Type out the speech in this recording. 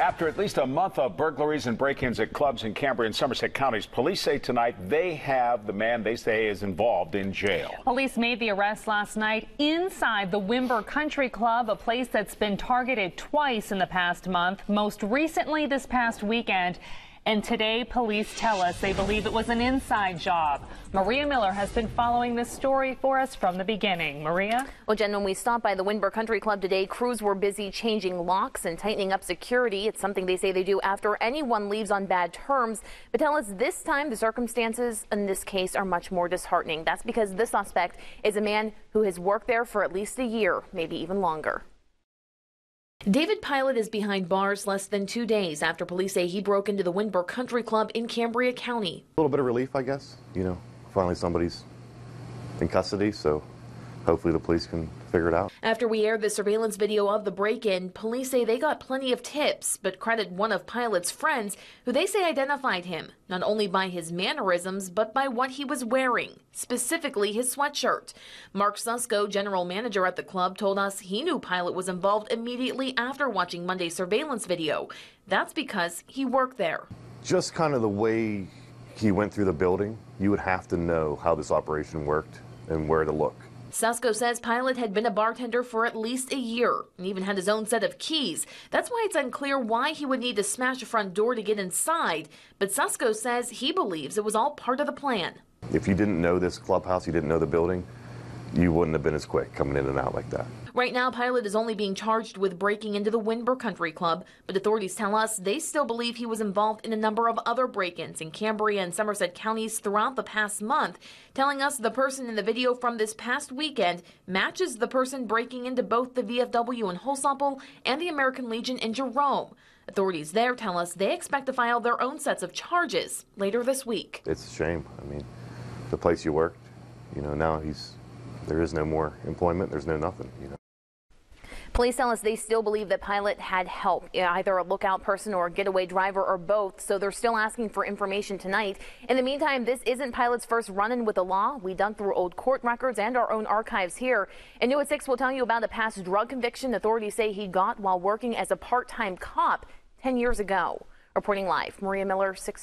After at least a month of burglaries and break-ins at clubs in Cambria and Somerset counties, police say tonight they have the man they say is involved in jail. Police made the arrest last night inside the Windber Country Club, a place that's been targeted twice in the past month, most recently this past weekend. And today, police tell us they believe it was an inside job. Maria Miller has been following this story for us from the beginning. Maria? Well, Jen, when we stopped by the Windber Country Club today, crews were busy changing locks and tightening up security. It's something they say they do after anyone leaves on bad terms. But tell us this time the circumstances in this case are much more disheartening. That's because the suspect is a man who has worked there for at least a year, maybe even longer. David Pilot is behind bars less than 2 days after police say he broke into the Windber Country Club in Cambria County. A little bit of relief, I guess. You know, finally somebody's in custody, so hopefully the police can figure it out. After we aired the surveillance video of the break-in, police say they got plenty of tips, but credit one of Pilot's friends who they say identified him, not only by his mannerisms, but by what he was wearing, specifically his sweatshirt. Mark Susko, general manager at the club, told us he knew Pilot was involved immediately after watching Monday's surveillance video. That's because he worked there. Just kind of the way he went through the building, you would have to know how this operation worked and where to look. Susko says Pilot had been a bartender for at least a year and even had his own set of keys. That's why it's unclear why he would need to smash a front door to get inside. But Susko says he believes it was all part of the plan. If you didn't know this clubhouse, you didn't know the building, you wouldn't have been as quick coming in and out like that. Right now, Pilot is only being charged with breaking into the Windber Country Club, but authorities tell us they still believe he was involved in a number of other break-ins in Cambria and Somerset counties throughout the past month, telling us the person in the video from this past weekend matches the person breaking into both the VFW in Holsapple and the American Legion in Jerome. Authorities there tell us they expect to file their own sets of charges later this week. It's a shame. I mean, the place you worked, you know, now there is no more employment, there's no nothing, you know. Police tell us they still believe that Pilot had help, either a lookout person or a getaway driver or both, so they're still asking for information tonight. In the meantime, this isn't Pilot's first run-in with the law. We dug through old court records and our own archives here. And New at 6 will tell you about a past drug conviction authorities say he got while working as a part-time cop 10 years ago. Reporting live, Maria Miller, 6